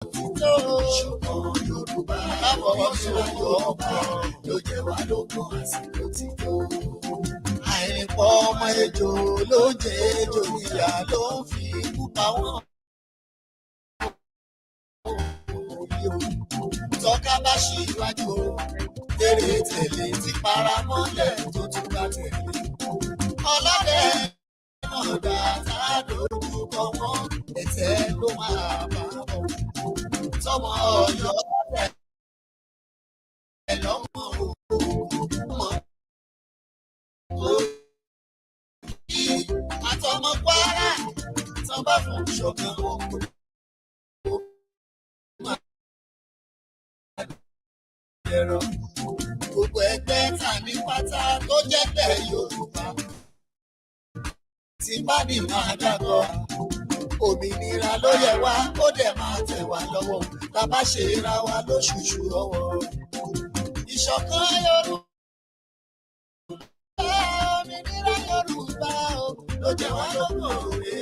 Ìṣọ̀kan Yorùbá kábọ̀wọ́ sóko ọkọ̀ ló jẹ́ wá lógún àsìkò tí tó. Àìpọ̀ ọmọ ejò ló jẹ́ ejò níyà ló ń fi ikú pa wọ́n. Tọ́ka bá ṣíwájú tèrè tẹ̀lé ti paramọ́lẹ̀ tó tún bá tẹ̀lé. Ọlọ́dẹ náà dá tá a dojú kọ wọ́n ẹ̀tẹ́ ló máa bá wọn. Tọmọ Ọ̀yọ́ ẹ lọ́mọ mọ̀ àtọmọ Kwara tán bá fún ṣọ̀kan wọn. Gbogbo ẹgbẹ́ tàbí pátá tó jẹ́ pẹ̀ Yorùbá tí bá ní máa dàgbọ́. Òmìnira ló yẹ wá ó dẹ̀ máa tẹ̀ wá lọ́wọ́ tá bá ṣe ra wa lóṣooṣù ọwọ́. Ìṣọ̀kan Yorùbá, òmìnira Yorùbá ló jẹ́ wá lógún òwe.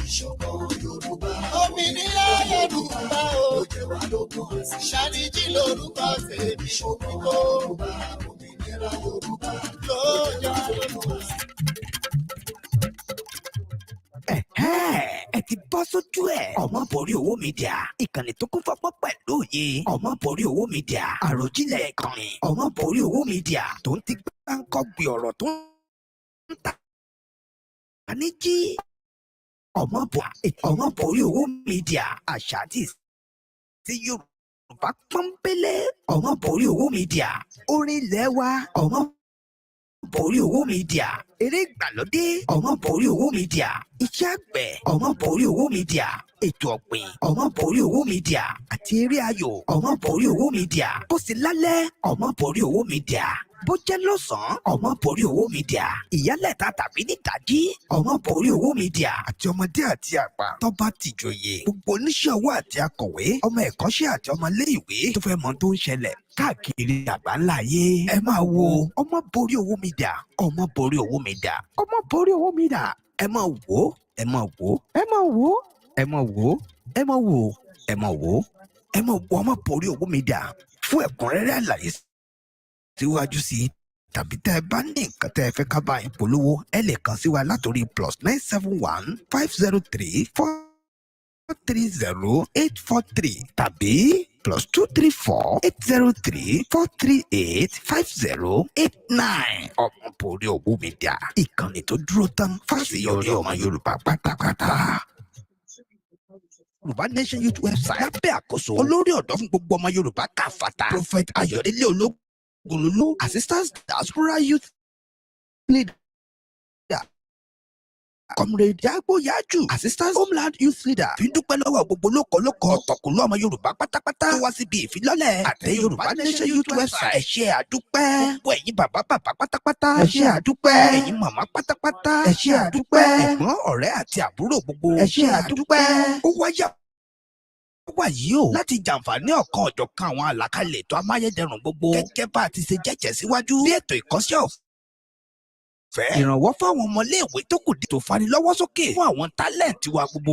Ìṣọ̀kan Yorùbá, òmìnira Yorùbá ló jẹ́ wá lógún. Ṣàníjì lórúkọ tèmi ṣòkòkò. Òmìnira Yorùbá ló jẹ́ wá lógún. Ẹ ti bọ́ sójú ẹ̀. Ọmọboriowo Media, ìkànnì tó kún fọ́pọ́ pẹ̀lú òye. Ọmọboriowo Media, àròjinlẹ̀ ìkànnì. Ọmọboriowo Media tó ń ti gbáǹkọ́gbì ọ̀rọ̀ tó ń ta ní jí. Ọmọboriowo Media, àṣà àti ìṣe Yorùbá pọ́nbélé. Ọmọboriowo Media, orin ilẹ̀ wa. Ọmọboriowo Media, eré ìgbàlódé. Ọmọboriowo Media, iṣẹ́ àgbẹ̀. Ọmọboriowo Media, ètò ọ̀gbìn. Ọmọboriowo Media, àti eré ayò. Ọmọboriowo Media, bó sì lálẹ́. Ọmọboriowo Media, bó jẹ́ lọ́sàn-án. Ọmọboriowo Media, ìyálẹ̀ta tàbí nídàájí. Ọmọboriowo Media, àti ọmọdé àti àgbà tó bá ti jòyè. Gbogbo oníṣẹ́ ọwọ́ àti akọ̀wé, ọmọ ẹ̀kọ́ṣẹ́ àti ọmọ ilé-ìwé tó fẹ́ mọ tó ń ṣẹlẹ̀ káàkiri àgbáńlá ayé. Ẹ máa wo Ọmọboriowo Media. Ọmọboriowo Media, Ọmọboriowo Media. Ẹ máa wò ó, ẹ máa wò ó, ẹ máa wò ó, ẹ máa wò ó, ẹ máa wò ó, ẹ máa wò ó, ẹ máa wo Ọmọboriowo Media fún ẹ̀kúnrẹ́rẹ́ àlàyé síwájú sí i. Tàbí tẹ́ ẹ bá ní nǹkan tẹ́ ẹ fẹ́ ká bá yín polówó, ẹ lè kàn sí wa látòrí +971 503 430 843 tàbí +234 803 438 5089. Ọmọboriowo Media, ìkànnì tó dúró tán fáṣeyọrí ọmọ Yorùbá pátápátá. Yorùbá Nation Youth website lábẹ́ àkóso olórí ọ̀dọ́ fún gbogbo ọmọ Yorùbá káfàtà Prophet Ayọ̀délé Ológunlólú, Assistant Diaspora Youth Leader Comrade Agboyaju, Assistant Homeland Youth Leader, fi ń dúpẹ́ lọ́wọ́ gbogbo lókọ̀lókọ̀ ọ̀tọ̀kùlú ọmọ Yorùbá pátápátá tó wá síbi ìfilọ́lẹ̀ àtẹ Yorùbá Nation Youth website. Ẹ ṣé àdúpẹ́. Gbogbo ẹ̀yin bàbá pátápátá. Ẹ ṣé àdúpẹ́. Ẹ̀yin màmá pátápátá. Ẹ ṣé àdúpẹ́. Ẹ̀gbọ́n, ọ̀rẹ́ àti àbúrò gbogbo. Ẹ ṣé àdúpẹ́. Ó wáyà wà yìí o láti jàǹfààní ọ̀kan ọ̀jọ̀kan àwọn àlàkalẹ̀ ètò amáyédẹrùn gbogbo gẹ́gẹ́ bá a ti ṣe jẹ́jẹ́ síwájú bí ètò ìkọ́ṣẹ́ ọ̀fẹ́, ìrànwọ́ fáwọn ọmọléèwé tó kù tó fani lọ́wọ́ sókè fún àwọn tálẹ̀ǹtì wa gbogbo,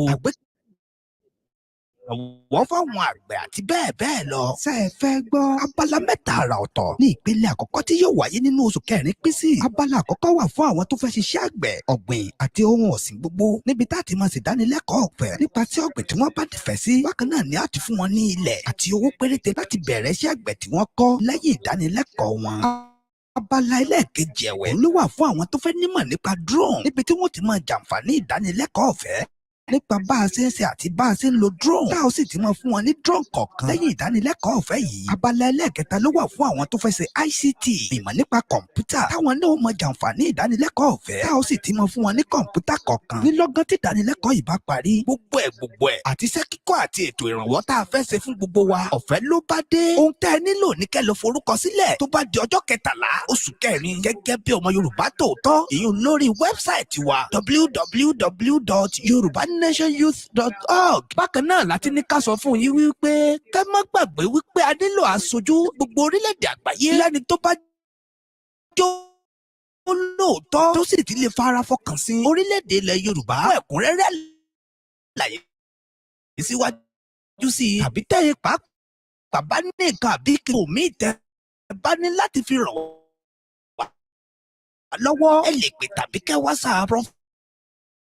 ìrànwọ́ fáwọn àgbẹ̀ àti bẹ́ẹ̀ bẹ́ẹ̀ lọ. Ṣé ẹ fẹ́ gbọ́? Abala mẹ́ta àrà ọ̀tọ̀ ní ìpele àkọ́kọ́ tí yóò wáyé nínú oṣù kẹrin pín sí. Abala àkọ́kọ́ wà fún àwọn tó fẹ́ ṣiṣẹ́ àgbẹ̀, ọ̀gbìn àti ohun ọ̀sìn gbogbo, níbi tá a ti máa ṣèdánilẹ́kọ̀ọ́ ọ̀fẹ́ nípa tí ọ̀gbìn tí wọ́n bá nífẹ̀ẹ́ sí. Bákan náà ni a ti fún wọn ní ilẹ̀ àti owó péréte láti bẹ̀rẹ̀ iṣẹ́ àgbẹ̀ tí wọ́n kọ́ lẹ́yìn ìdánilẹ́kọ̀ọ́ wọn. Abala ẹlẹ́ẹ̀kejì ẹ̀wẹ̀ ló wà fún àwọn tó fẹ́ nímọ̀ nípa drone, níbi tí wọ́n ti máa jàǹfààní ìdánilẹ́kọ̀ọ́ ọ̀fẹ́ nípa bá a ṣe ń ṣe àti bá a ṣe ń lo drone. Tá a sì ti máa fún wọn ní drone kọ̀ọ̀kan lẹ́yìn ìdánilẹ́kọ̀ọ́ ọ̀fẹ́ yìí. Abala ẹlẹ́ẹ̀kẹta ló wà fún àwọn tó fẹ́ ṣe ICT, ìmọ̀ nípa kọ̀ǹpútà, táwọn náà máa jàǹfààní ìdánilẹ́kọ̀ọ́ ọ̀fẹ́. Tá a sì ti máa fún wọn ní kọ̀ǹpútà kọ̀ọ̀kan nílọ́gán tí ìdánilẹ́kọ̀ọ́ yìí bá parí. Gbogbo ẹ̀ àti iṣẹ́ kíkọ́ àti ètò ìrànwọ́ tá a fẹ́ ṣe fún gbogbo wa ọ̀fẹ́ ló bá dé. Ohun tẹ́ ẹ nílò ní kẹ́ lọ forúkọ sílẹ̀ tó bá di ọjọ́ 13 oṣù kẹrin gẹ́gẹ́ bí ọmọ Yorùbá tòótọ́, ìyún lórí wẹ́bsáìtì wa www.yorubanationyouth.org. Bákan náà láti ní ká sọ fún yín wípé kẹ́ má gbàgbé wípé a nílò aṣojú gbogbo orílẹ̀-èdè àgbáyé lẹ́ni tó bá jó lóòótọ́ tó sì ti lè fara fọkàn sí orílẹ̀-èdè ilẹ̀ Yorùbá. Fún ẹ̀kúnrẹ́rẹ́ àlàyé síwájú sí tàbí tẹ́yìn pàápàá bá ní nǹkan àbí kí omi tẹ́ bá ní láti fi ràn wá lọ́wọ́ ẹ lè pè tàbí kẹ́ WhatsApp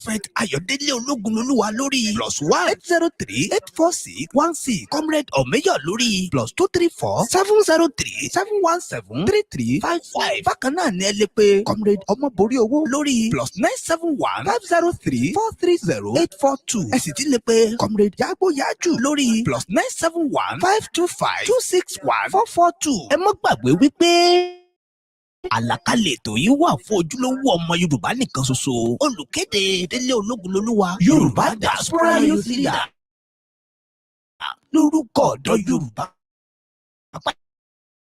Prophet Ayọ̀délé Ológunlolúwa lórí +1 803 846 16 Comrade Ọ̀mẹ́yọ̀ lórí +234 703 717 3355. Bákan náà ni ẹ lè pe Comrade Omoboriowo lórí +971 503 430 842. Ẹ sì ti lè pe Comrade Yagboyaju lórí +971 525 261 442. Ẹ má gbàgbé wípé àlàkalẹ̀ ètò yìí wà fún ojúlówó ọmọ Yorùbá nìkan ṣoṣo. Olùkéde Délé Ológunlolúwa Yorùbá Diaspora Youth Leader lórúkọ ọ̀dọ́ Yorùbá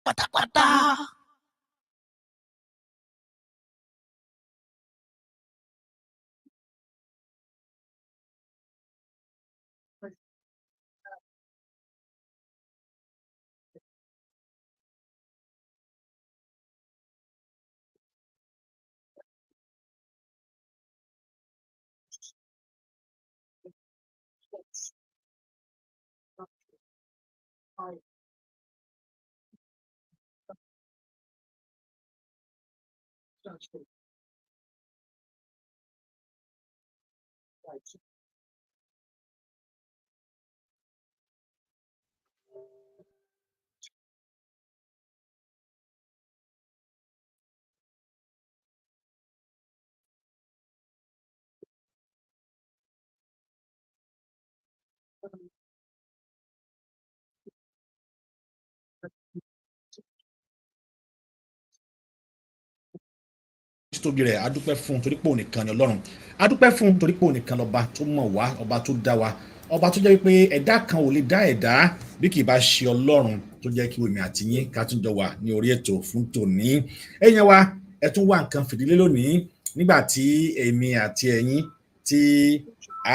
pátápátá. Títóbi rẹ̀ adúpẹ́ fún torí pé òun nìkan ni Ọlọ́run, adúpẹ́ fún torí pé òun nìkan lọ́ba tó mọ̀ wá, ọba tó dá wa, ọba tó jẹ́ wípé ẹ̀dá kan ò lè dá ẹ̀dá bí kì í bá ṣe Ọlọ́run tó jẹ́ kí èmi àti yín ká tún jọ wà ní orí ètò fún tòní. Ẹ̀yin wa ẹ tún wá nǹkan fìdílé lónìí nígbà tí èmi àti ẹ̀yin tí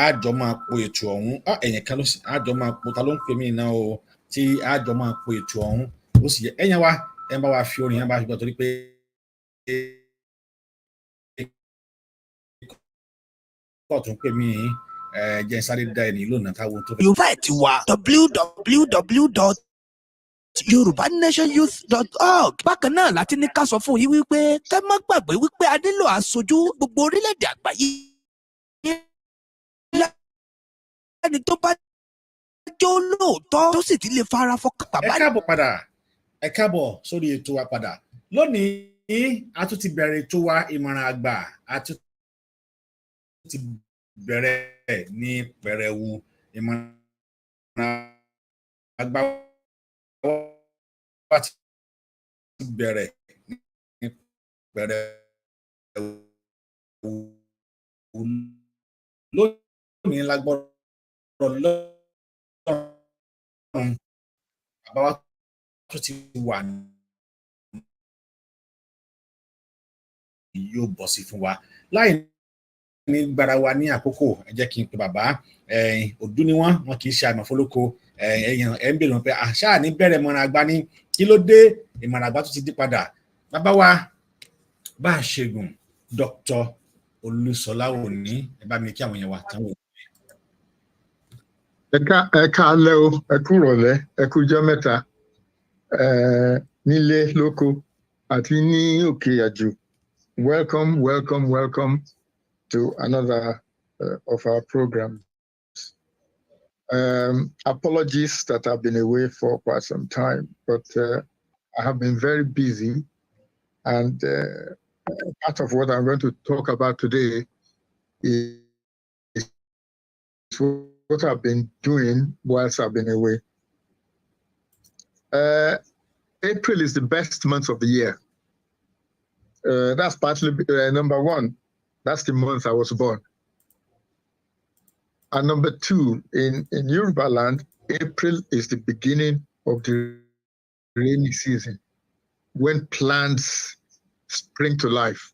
àjọ máa po ètò ọ̀hún ẹ̀yìn kan ló sì àjọ máa po ta ló ń pè mí náà o tí àjọ máa po ètò ọ̀hún ó sì yẹ ẹ̀yin wa ẹ bá wa fi orin yẹn bá fi gbọ́ torí pé kọ́ tún pè mí jẹ́ sáré dá ẹni lónà táwọn tó fẹ́. Yorùbá ẹ̀ ti wà www.yorubanationyouth.org. Bákan náà láti ní ká sọ fún yín wípé kẹ́ má gbàgbé wípé a nílò aṣojú gbogbo orílẹ̀-èdè àgbáyé. Ẹni tó bá jẹ́ olóòótọ́ tó sì ti lè fara fọkàn bàbá. Ẹ káàbọ̀ sórí ètò wa padà. Lónìí a tún ti bẹ̀rẹ̀ ètò wa ìmọ̀ràn àgbà ti bẹ̀rẹ̀ ní pẹrẹwu. Ìmọ̀ràn àgbà wa ti bẹ̀rẹ̀ ní pẹrẹwu. Lónìí lágbọ́dọ̀ lọ́rùn bàbá wa tó ti wà yóò bọ̀ sí fún wa láì ní gbára wa ní àkókò. Ẹ jẹ́ kí n pe bàbá òdú ni wọ́n kì í ṣe àmọ̀fólókò ẹ̀yàn ẹ̀ ń bèrè wọn pé àṣà ní bẹ̀rẹ̀ ìmọ̀ràn àgbà ní kí ló dé ìmọ̀ràn àgbà tó ti dé padà. Bàbá wa bá a ṣègùn Dr. Olusola òní ẹ bá mi kí àwọn èèyàn wa táwọn. Ẹ káalẹ́ o, ẹ kú ìrọ̀lẹ́, ẹ kú ọjọ́ mẹ́ta nílé lóko àti ní òkè àjò. Welcome to another of our programs. Apologies that I've been away for quite some time, but I have been very busy, and part of what I'm going to talk about today is what I've been doing whilst I've been away. April is the best month of the year. That's partly number one. That's the month I was born. And number two, in Yoruba land, April is the beginning of the rainy season, when plants spring to life.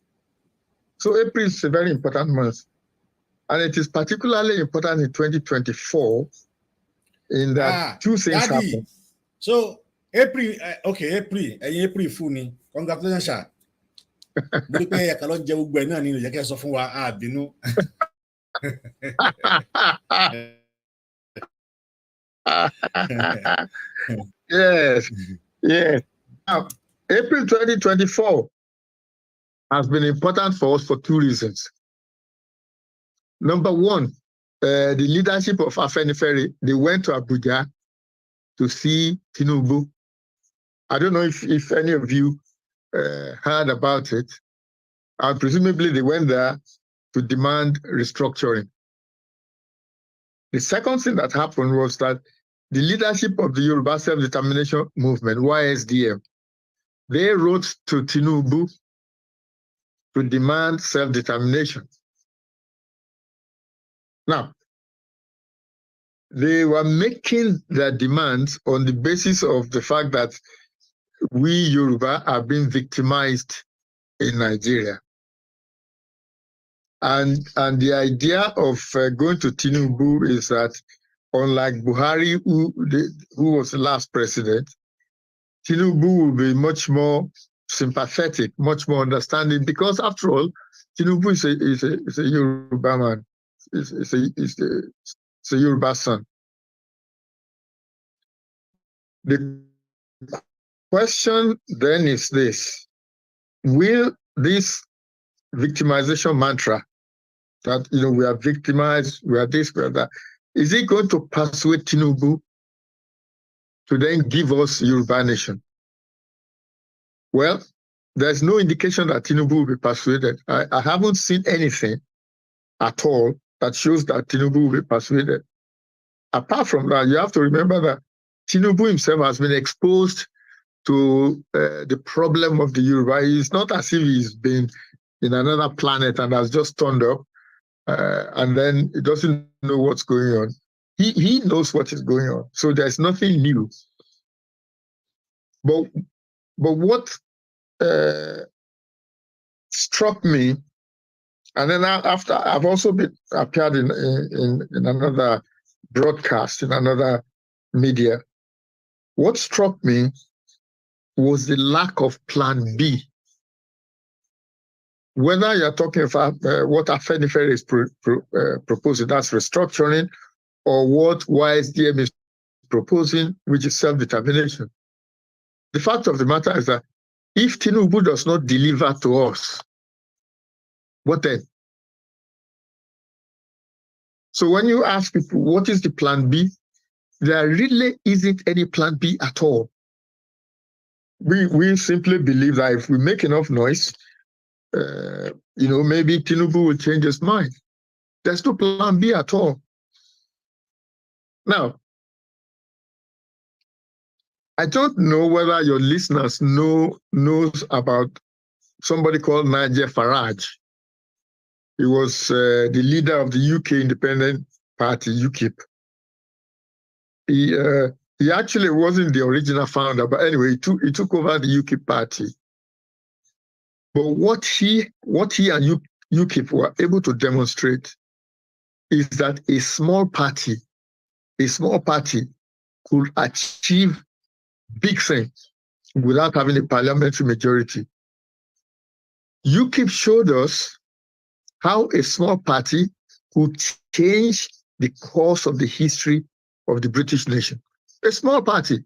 So April is a very important month. And it is particularly important in 2024 in that two things happen. So April, April, April Funi, congratulations, sir. Mo pé ẹ̀ka ló jẹ gbogbo ẹ̀ náà nínú ìyẹ́kẹ́ sọ fún wa àbínú. Yes, yes. Now, April 2024 has been important for us for two reasons. Number one, the leadership of Afenifere, they went to Abuja to see Tinubu. I don't know if any of you heard about it. Presumably they went there to demand restructuring. The second thing that happened was that the leadership of the Yoruba Self-Determination Movement, YSDM, they wrote to Tinubu to demand self-determination. Now, they were making their demands on the basis of the fact that we Yoruba are being victimized in Nigeria. And the idea of going to Tinubu is that, unlike Buhari, who was the last president, Tinubu will be much more sympathetic, much more understanding, because after all, Tinubu is a Yoruba man, is a Yoruba son. The question then is this: will this victimization mantra that we are victimized, we are this, we are that, is it going to persuade Tinubu to then give us Yoruba nation? Well, there's no indication that Tinubu will be persuaded. I haven't seen anything at all that shows that Tinubu will be persuaded. Apart from that, you have to remember that Tinubu himself has been exposed to the problem of the Yoruba. It's not as if he's been in another planet and has just turned up and then he doesn't know what's going on. He knows what is going on. So there's nothing new. But what struck me, and then after I've also appeared in another broadcast, in another media, what struck me was the lack of plan B. Whether you're talking about what Afenifere is proposing, that's restructuring, or what YSDM is proposing, which is self-determination. The fact of the matter is that if Tinubu does not deliver to us, what then? So when you ask people, what is the plan B? There really isn't any plan B at all. We simply believe that if we make enough noise, maybe Tinubu will change his mind. There's no plan B at all. Now, I don't know whether your listeners knows about somebody called Nigel Farage. He was the leader of the UK Independent Party, UKIP. He actually wasn't the original founder, but anyway, he took over the UKIP party. But what he and UKIP were able to demonstrate is that a small party could achieve big things without having a parliamentary majority. UKIP showed us how a small party could change the course of the history of the British nation. A small party.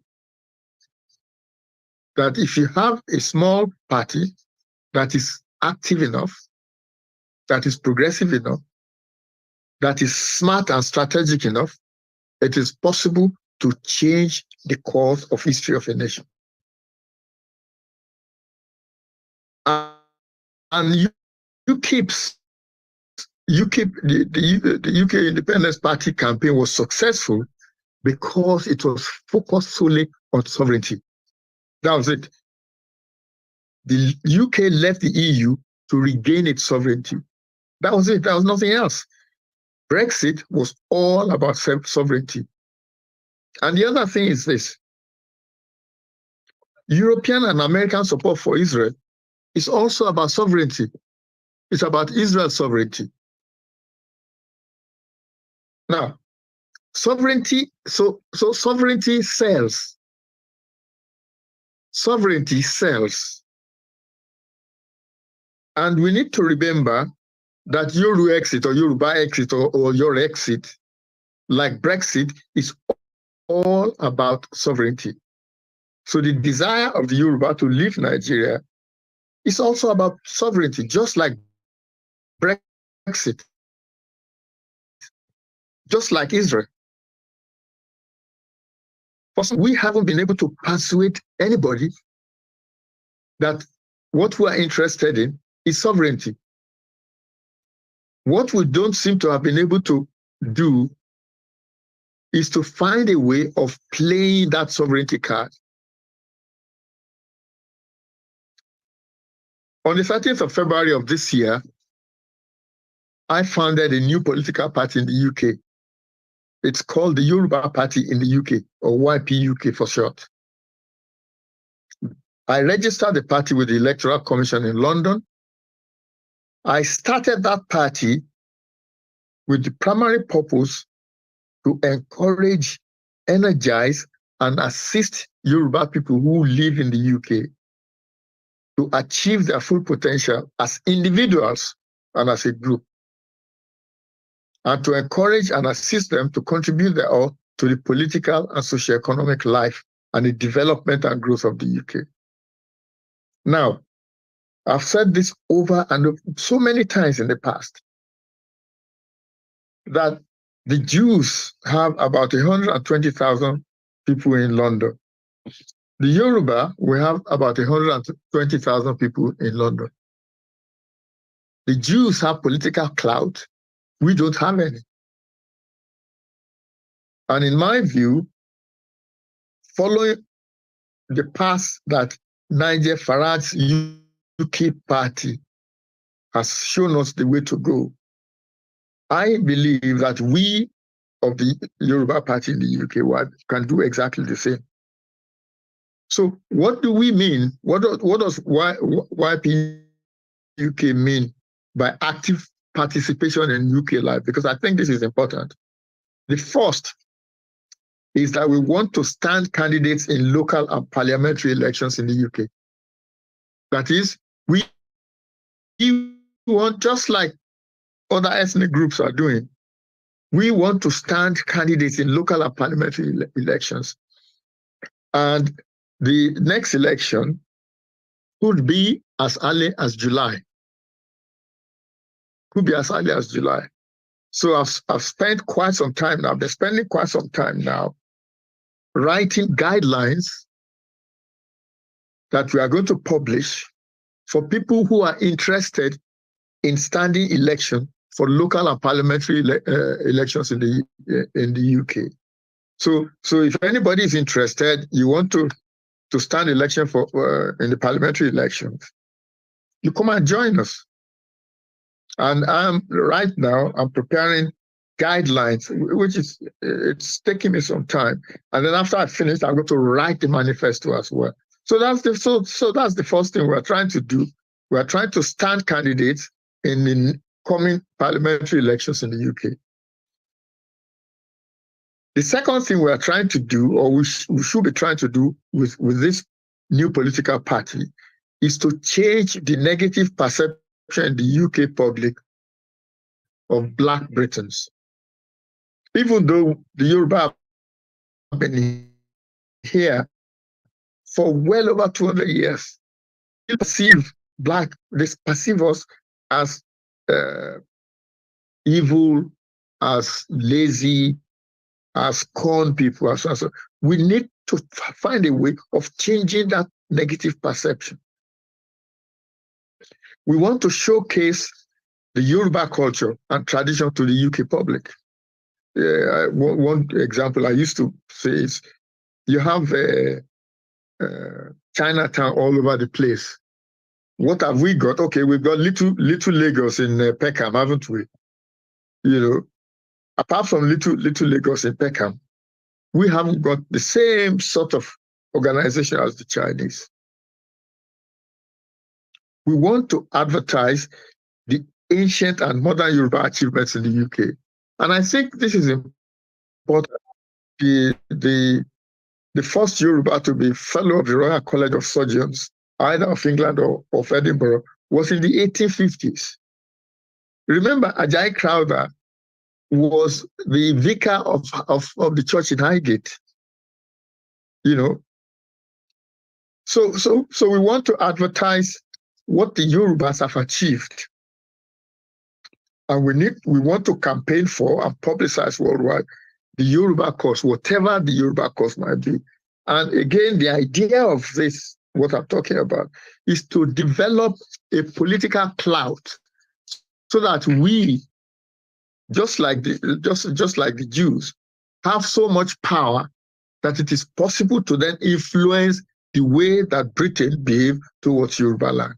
That if you have a small party that is active enough, that is progressive enough, that is smart and strategic enough, it is possible to change the course of history of a nation. And the UK Independence Party campaign was successful because it was focused solely on sovereignty. That was it. The UK left the EU to regain its sovereignty. That was it. That was nothing else. Brexit was all about sovereignty. And the other thing is this: European and American support for Israel is also about sovereignty. It's about Israel's sovereignty. Now, sovereignty, so sovereignty sells. Sovereignty sells. And we need to remember that Yoru exit or Yoruba exit or your exit, like Brexit, is all about sovereignty. So the desire of the Yoruba to leave Nigeria is also about sovereignty, just like Brexit, just like Israel. We haven't been able to persuade anybody that what we are interested in is sovereignty. What we don't seem to have been able to do is to find a way of playing that sovereignty card. On the 13th of February of this year, I founded a new political party in the UK. It's called the Yoruba Party in the UK, or YPUK for short. I registered the party with the Electoral Commission in London. I started that party with the primary purpose to encourage, energize, and assist Yoruba people who live in the UK to achieve their full potential as individuals and as a group, and to encourage and assist them to contribute their all to the political and socio-economic life and the development and growth of the UK. Now, I've said this over and over so many times in the past, that the Jews have about 120,000 people in London. The Yoruba, we have about 120,000 people in London. The Jews have political clout. We don't have any. And in my view, following the path that Nigel Farage's UK party has shown us the way to go, I believe that we of the Yoruba party in the UK can do exactly the same. So what do we mean? What does YPUK mean by active participation in UK life? Because I think this is important. The first is that we want to stand candidates in local and parliamentary elections in the UK. That is, we want, just like other ethnic groups are doing, we want to stand candidates in local and parliamentary elections. And the next election could be as early as July. Could be as early as July. So I've spent quite some time now, I've been spending quite some time now writing guidelines that we are going to publish for people who are interested in standing election for local and parliamentary elections in the UK. So if anybody is interested, you want to stand election for in the parliamentary elections, you come and join us. And right now I'm preparing guidelines, which it's taking me some time. And then after I finish, I'm going to write the manifesto as well. So that's the first thing we're trying to do. We're trying to stand candidates in the coming parliamentary elections in the UK. The second thing we're trying to do, or we should be trying to do with this new political party, is to change the negative perception in the UK public of Black Britons. Even though the Yoruba have been here for well over 200 years, they perceive us as evil, as lazy, as corn people. So we need to find a way of changing that negative perception. We want to showcase the Yoruba culture and tradition to the UK public. One example I used to say is, you have Chinatown all over the place. What have we got? Okay, we've got little Lagos in Peckham, haven't we? You know, apart from little Lagos in Peckham, we haven't got the same sort of organization as the Chinese. We want to advertise the ancient and modern Yoruba achievements in the UK. And I think this is important. The first Yoruba to be fellow of the Royal College of Surgeons, either of England or of Edinburgh, was in the 1850s. Remember, Ajayi Crowther was the vicar of the church in Highgate. So we want to advertise what the Yorubas have achieved. And we want to campaign for and publicize worldwide the Yoruba cause, whatever the Yoruba cause might be. And again, the idea of this, what I'm talking about, is to develop a political clout so that we, just like the Jews, have so much power that it is possible to then influence the way that Britain behaved towards Yoruba land.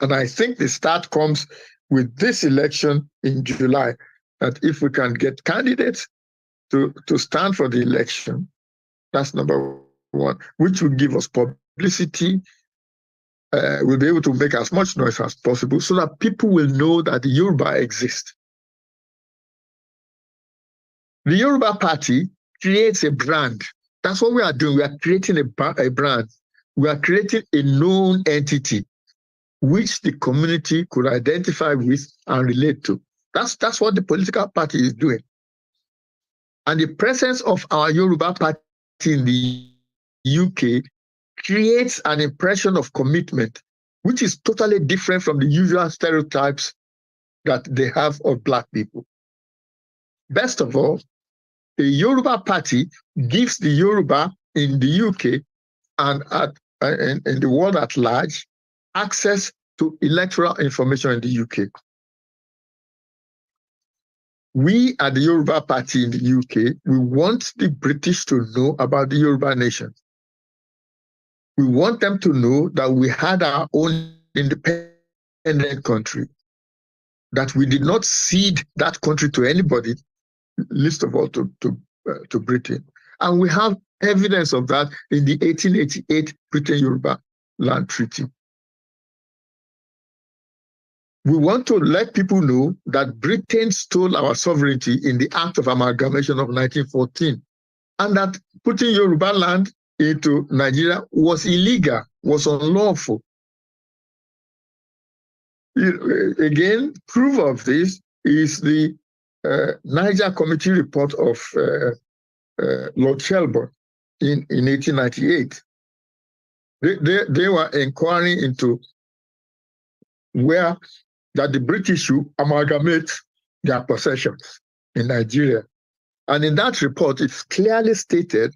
And I think the start comes with this election in July, that if we can get candidates to stand for the election, that's number one, which will give us publicity. We'll be able to make as much noise as possible so that people will know that the Yoruba exist. The Yoruba Party creates a brand. That's what we are doing. We are creating a brand. We are creating a known entity which the community could identify with and relate to. That's what the political party is doing. And the presence of our Yoruba Party in the UK creates an impression of commitment, which is totally different from the usual stereotypes that they have of Black people. Best of all, the Yoruba Party gives the Yoruba in the UK and in the world at large access to electoral information in the UK. We at the Yoruba Party in the UK, we want the British to know about the Yoruba nation. We want them to know that we had our own independent country, that we did not cede that country to anybody, least of all to Britain. And we have evidence of that in the 1888 Britain-Yoruba Land Treaty. We want to let people know that Britain stole our sovereignty in the Act of Amalgamation of 1914, and that putting Yoruba land into Nigeria was illegal, was unlawful. Again, proof of this is the Niger Committee report of Lord Shelburne in 1898. They were inquiring into where that the British should amalgamate their possessions in Nigeria. And in that report, it's clearly stated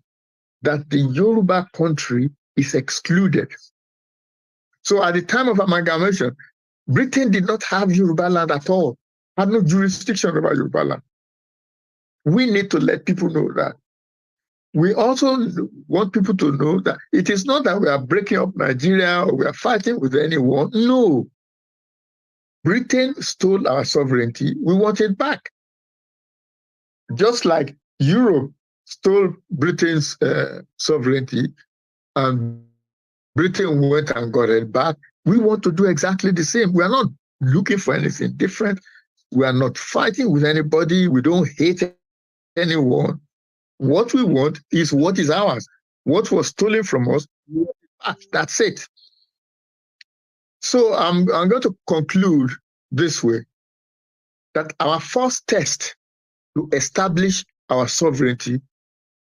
that the Yoruba country is excluded. So at the time of amalgamation, Britain did not have Yoruba land at all, had no jurisdiction over Yoruba land. We need to let people know that. We also want people to know that it is not that we are breaking up Nigeria or we are fighting with anyone. No. Britain stole our sovereignty. We want it back. Just like Europe stole Britain's sovereignty and Britain went and got it back, we want to do exactly the same. We are not looking for anything different. We are not fighting with anybody. We don't hate anyone. What we want is what is ours. What was stolen from us, that's it. So I'm going to conclude this way, that our first test to establish our sovereignty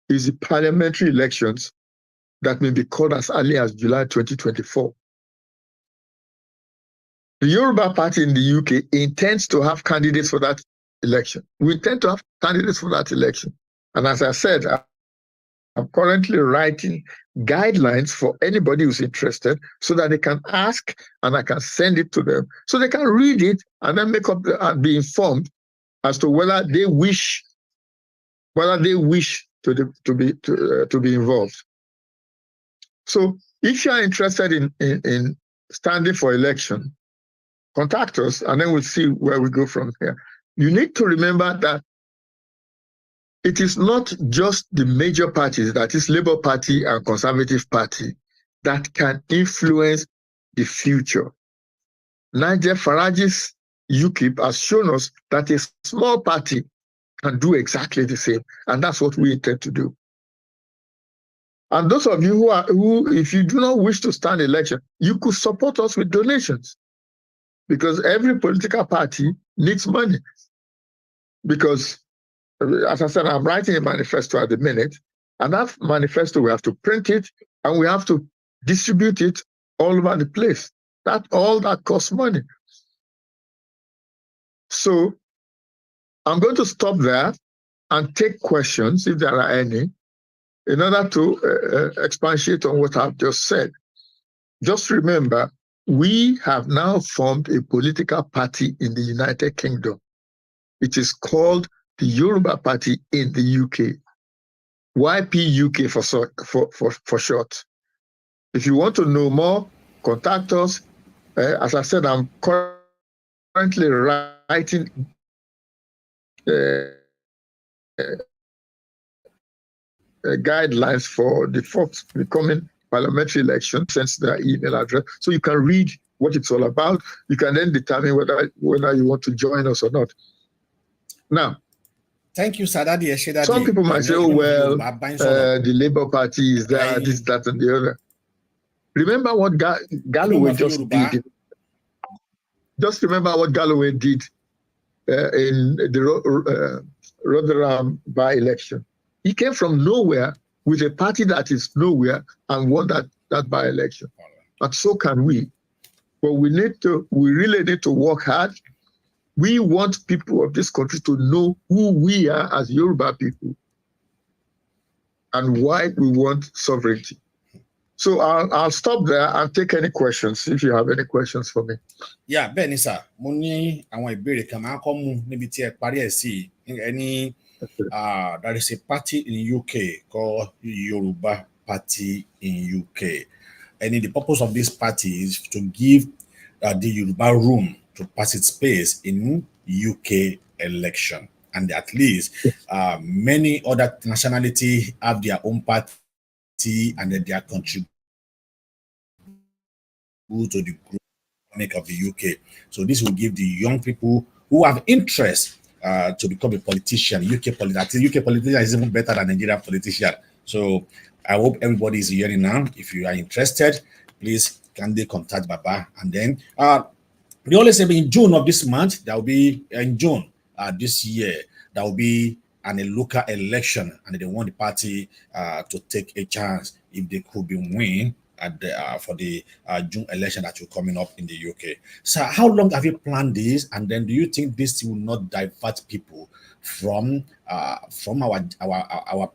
is the parliamentary elections that may be called as early as July 2024. The Yoruba Party in the UK intends to have candidates for that election. We intend to have candidates for that election. And as I said, I'm currently writing guidelines for anybody who's interested so that they can ask and I can send it to them so they can read it and then make up and be informed as to whether they wish to be involved. So if you are interested in standing for election, contact us and then we'll see where we go from here. You need to remember that it is not just the major parties, that is Labour Party and Conservative Party, that can influence the future. Nigel Farage's UKIP has shown us that a small party can do exactly the same, and that's what we intend to do. And those of you who, if you do not wish to stand election, you could support us with donations, because every political party needs money. Because, as I said, I'm writing a manifesto at the minute, And that manifesto, we have to print it and we have to distribute it all over the place. All that costs money. So I'm going to stop there and take questions, if there are any, in order to expatiate on what I've just said. Just remember, we have now formed a political party in the United Kingdom. It is called the Yoruba Party in the UK. YPUK for short. If you want to know more, contact us. As I said, I'm currently writing guidelines for the forthcoming parliamentary election, since their email address. So you can read what it's all about. You can then determine whether you want to join us or not. Now, thank you, sir. Some people might say, oh, well, the Labour Party is there, this, that, and the other. Remember what Galloway just did. Just remember what Galloway did in the Rotherham by-election. He came from nowhere with a party that is nowhere and won that by-election. But so can we. But we really need to work hard. We want people of this country to know who we are as Yoruba people and why we want sovereignty. So I'll stop there and take any questions if you have any questions for me. Yeah, bẹ́ẹ̀ni sir, mo ní àwọn ìbéèrè kan máa kọ́ mú níbi tí ẹ parí ẹ̀ sí ẹni there is a party in UK called Yoruba Party in UK, and the purpose of this party is to give the Yoruba room to pass its space in UK election, and at least many other nationalities have their own party and then they are contributing to the group of the UK. So this will give the young people who have interest to become a politician. UK politician is even better than Nigerian politician. So I hope everybody is hearing now. If you are interested, please can they contact Baba, and then they always say in June of this month, there will be in June this year, there will be a local election, and they want the party to take a chance if they could be win for the June election that will coming up in the UK. So how long have you planned this? And then do you think this will not divert people from our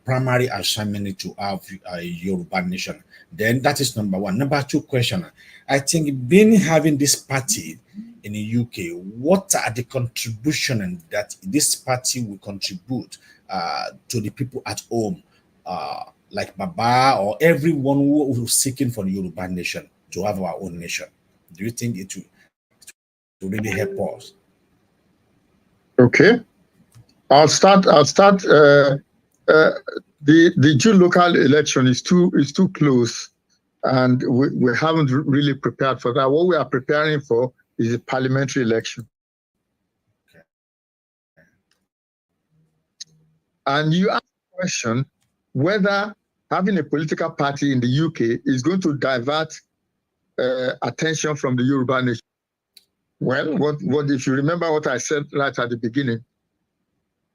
primary assignment to have a Yoruba nation? Then that is number one. Number two question, I think having this party in the UK, what are the contribution that this party will contribute to the people at home, like Baba or everyone who is seeking for the Yoruba nation to have our own nation? Do you think it will really help us? Okay, I'll start. The June local election is too close, and we haven't really prepared for that. What we are preparing for is a parliamentary election. Okay. And you asked the question whether having a political party in the UK is going to divert attention from the Yoruba nation. Well, what if you remember what I said right at the beginning?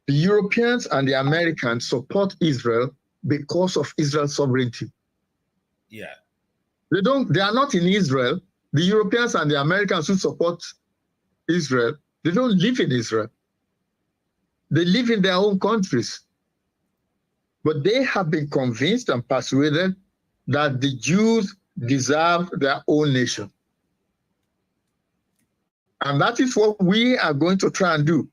The Europeans and the Americans support Israel because of Israel's sovereignty. Yeah. They are not in Israel. The Europeans and the Americans who support Israel, they don't live in Israel. They live in their own countries. But they have been convinced and persuaded that the Jews deserve their own nation. And that is what we are going to try and do,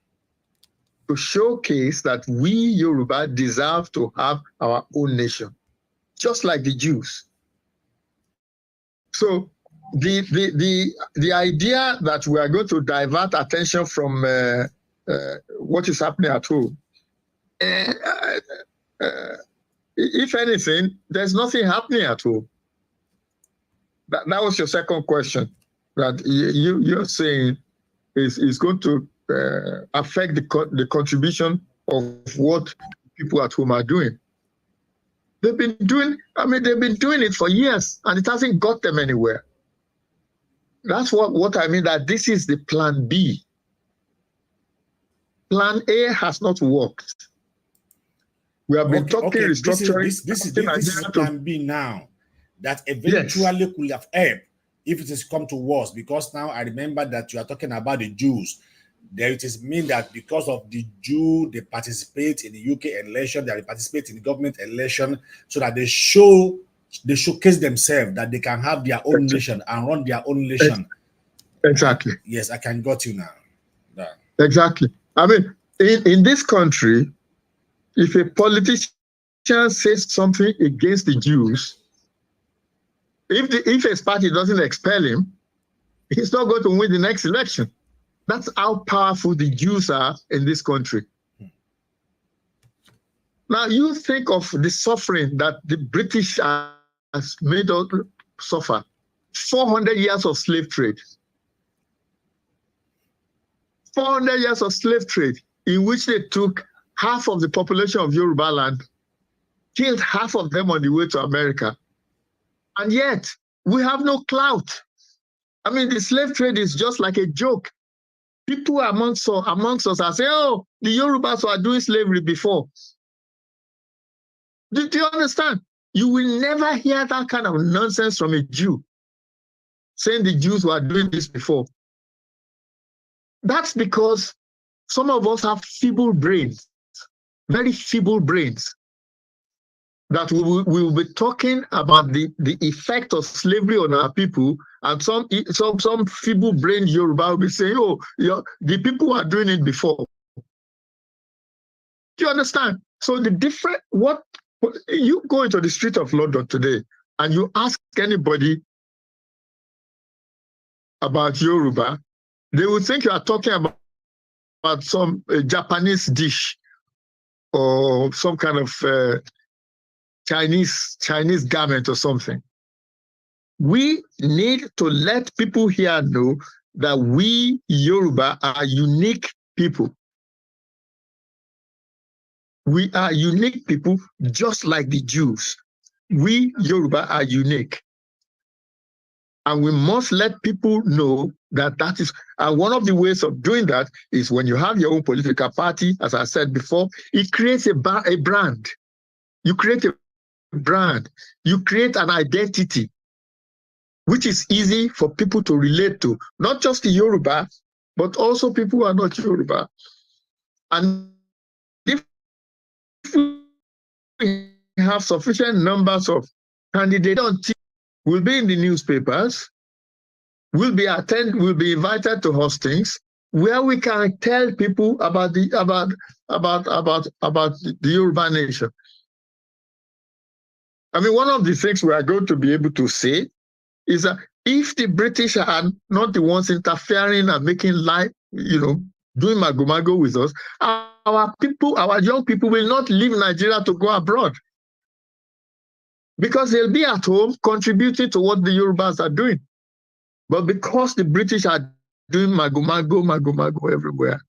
to showcase that we Yoruba deserve to have our own nation, just like the Jews. So the idea that we are going to divert attention from what is happening at home, if anything, there's nothing happening at home. That was your second question, that you're saying is going to affect the contribution of what people at home are doing. They've been doing it for years, and it hasn't got them anywhere. That's what I mean, that this is the plan B. Plan A has not worked. We have been talking restructuring. This is plan B now that eventually could have helped if it has come to worse. Because now I remember that you are talking about the Jews. There it is mean that because of the Jew, they participate in the UK election, they participate in the government election, so that they showcase themselves that they can have their own nation and run their own nation. Exactly. Yes, I can got you now. Yeah. Exactly. I mean, in this country, if a politician says something against the Jews, if his party doesn't expel him, he's not going to win the next election. That's how powerful the Jews are in this country. Now, you think of the suffering that the British has made us suffer. 400 years of slave trade. 400 years of slave trade in which they took half of the population of Yoruba land, killed half of them on the way to America. And yet, we have no clout. I mean, the slave trade is just like a joke. People amongst us are saying, oh, the Yorubas were doing slavery before. Do you understand? You will never hear that kind of nonsense from a Jew saying the Jews were doing this before. That's because some of us have feeble brains, very feeble brains, that we will be talking about the effect of slavery on our people, and some feeble brain Yoruba will be saying, oh, the people are doing it before. Do you understand? So you go into the street of London today and you ask anybody about Yoruba, they will think you are talking about some Japanese dish or some kind of Chinese garment or something. We need to let people here know that we Yoruba are unique people. We are unique people, just like the Jews. We Yoruba are unique. And we must let people know that is, and one of the ways of doing that is when you have your own political party, as I said before, it creates a brand. You create a brand. You create an identity, which is easy for people to relate to, not just the Yoruba, but also people who are not Yoruba. And if we have sufficient numbers of candidates, will be in the newspapers, will be invited to hostings where we can tell people about the Yoruba nation. I mean, one of the things we are going to be able to say is that if the British are not the ones interfering and making life, doing mago-mago with us, our young people will not leave Nigeria to go abroad, because they'll be at home contributing to what the Yorubas are doing. But because the British are doing mago-mago everywhere,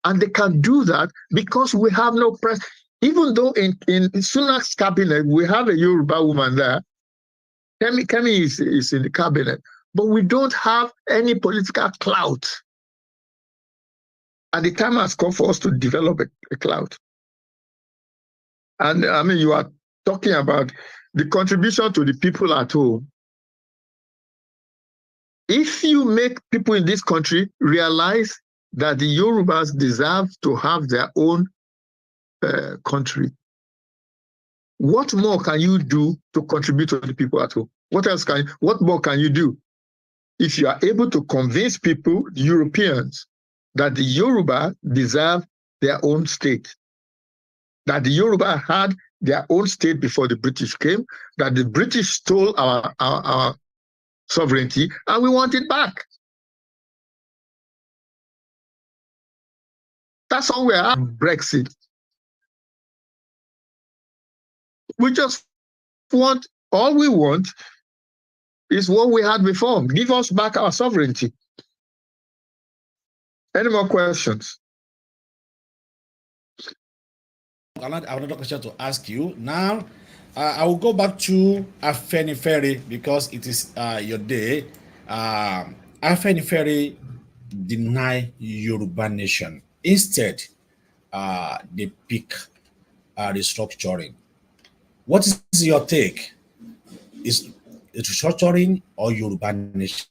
and they can do that because we have no press. Even though in Sunak's cabinet, we have a Yoruba woman there, Kemi is in the cabinet, but we don't have any political clout. And the time has come for us to develop a clout. And I mean, you are talking about the contribution to the people at home. If you make people in this country realize that the Yorubas deserve to have their own country, what more can you do to contribute to the people at home? What more can you do? If you are able to convince people, Europeans, that the Yoruba deserve their own state, that the Yoruba had their own state before the British came, that the British stole our sovereignty and we want it back. That's all we are. Brexit. We just want, all we want is what we had before. Give us back our sovereignty. Any more questions? Another question to ask you. Now, I will go back to Afenifere because it is your day. Afenifere deny Yoruba nation. Instead, they pick restructuring. What is your take? Is it restructuring or Yoruba nation?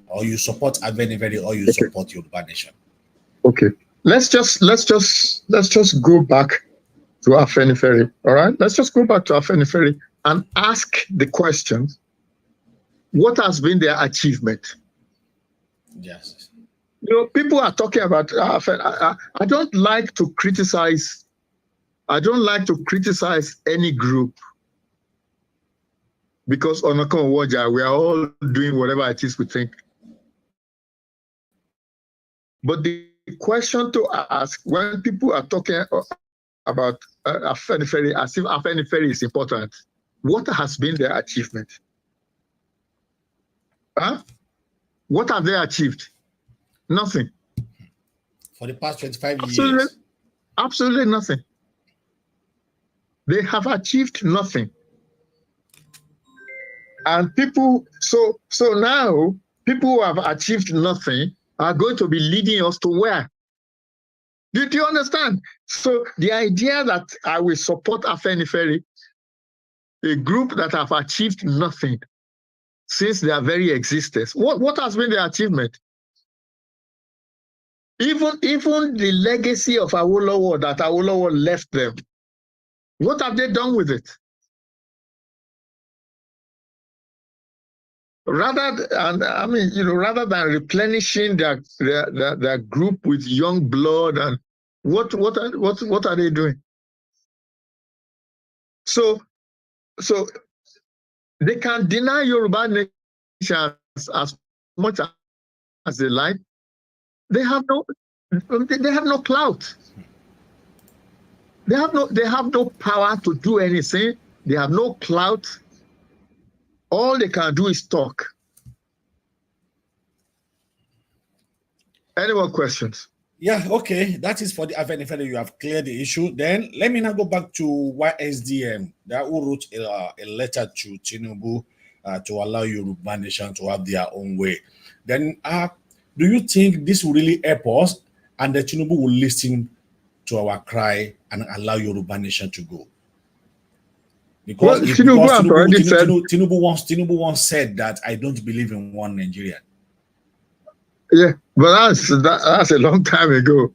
Or you support Afenifere or you support Yoruba nation? Okay. Let's just go back to Afenifere. All right. Let's just go back to Afenifere and ask the question: what has been their achievement? Yes. You know, people are talking about. I don't like to criticize. I don't like to criticize any group, because on a we are all doing whatever it is we think. But the question to ask when people are talking about Afenifere as if Afenifere is important, what has been their achievement? Huh? What have they achieved? Nothing. For the past 25 years. Absolutely nothing. They have achieved nothing. And people, so now, people who have achieved nothing are going to be leading us to where? Do you understand? So the idea that I will support Afenifere, a group that have achieved nothing since their very existence. What has been their achievement? Even the legacy of Awolowo that Awolowo left them, what have they done with it? Rather than replenishing their group with young blood, and what are they doing? So they can deny Yoruba nation as much as they like. They have no clout. They have no power to do anything. They have no clout. All they can do is talk. Any more questions? Yeah, okay. That is for the Afenifere. You have cleared the issue. Then let me now go back to YSDM, that who wrote a letter to Tinubu to allow Yoruba nation to have their own way. Then do you think this will really help us and that Tinubu will listen to our cry and allow Yoruba nation to go? Because Tinubu once said that I don't believe in one Nigeria. Yeah, but that's a long time ago.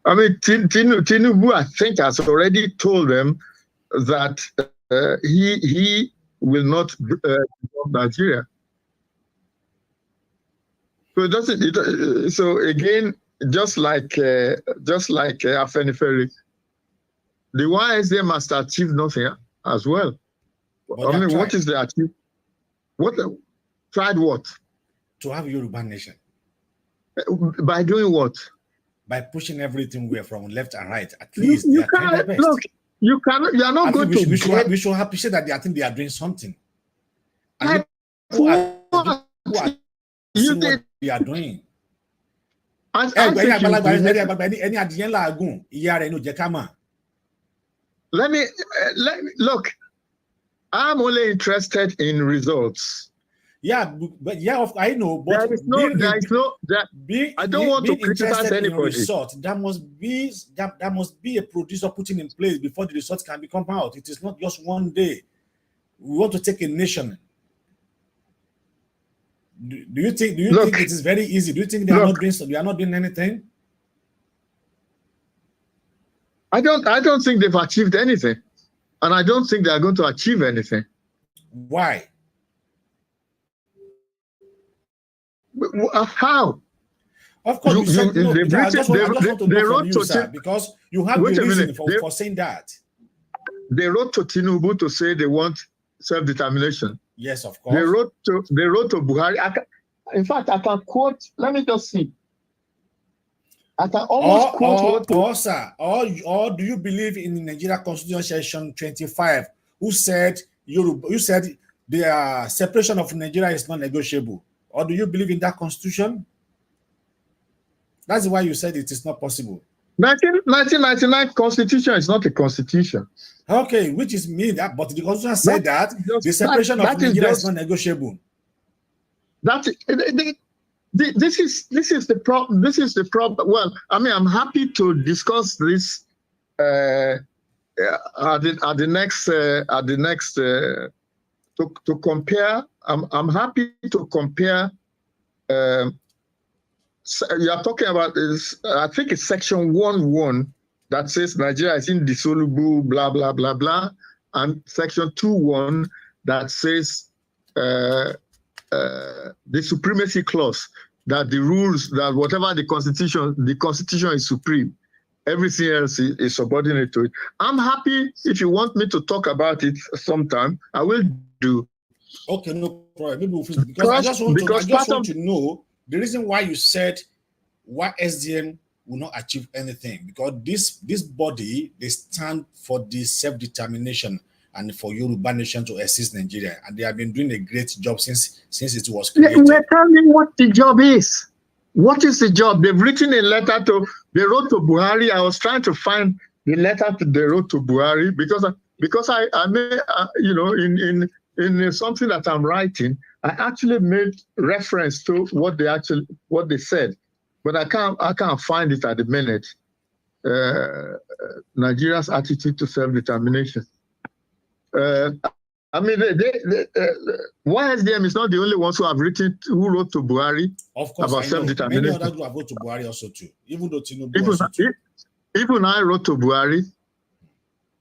I mean, Tinubu, I think, has already told them that he will not become Nigeria. So it doesn't. So again, just like Afenifere, the YSDM must achieve nothing as well. But I mean, what is the achieve? Tried what? To have Yoruba nation. By doing what? By pushing everything we are from left and right. At least you cannot look. You cannot. You are not going to. We should appreciate that I think they are doing something. And what they are doing. Let me look. I'm only interested in results. Yeah, but I know. But I don't want to criticize anybody. There must be a producer putting in place before the result can come out. It is not just one day. We want to take a nation. Do you think it is very easy? Do you think they are not doing anything? I don't think they've achieved anything, and I don't think they are going to achieve anything. Why? How? Of course, I just want to know from you, sir, because you have the reason for saying that. They wrote to Tinubu to say they want self-determination. Yes, of course. They wrote to Buhari. In fact, I can quote. Let me just see. I can almost quote. Or do you believe in Nigeria Constitution Section 25, who said the separation of Nigeria is not negotiable? Or do you believe in that constitution? That's why you said it is not possible. 1999 constitution is not a constitution. Okay, which is me that, but the constitution said that the separation of Nigeria is not negotiable. This is the problem. This is the problem. Well, I mean, I'm happy to discuss this at the next to compare. I'm happy to compare. You are talking about this. I think it's section 1.1 that says Nigeria is indissoluble, blah blah blah blah, and section 2.1 that says the supremacy clause, that the rules, that whatever the constitution is supreme, everything else is subordinate to it. I'm happy if you want me to talk about it sometime, I will do. Okay, no problem. Maybe we'll finish, because I just want to know the reason why you said why SDM will not achieve anything, because this body, they stand for the self-determination and for Yoruba nation to assist Nigeria, and they have been doing a great job since it was created. Tell me what the job is. What is the job? They've written a letter they wrote to Buhari. I was trying to find the letter they wrote to Buhari because I made in something that I'm writing, I actually made reference to what they said, but I can't find it at the minute. Nigeria's attitude to self-determination. I mean, YSDM is not the only ones who wrote to Buhari, of course, about self-determination. Many others have wrote to Buhari also too, even though Tinubu even I wrote to Buhari,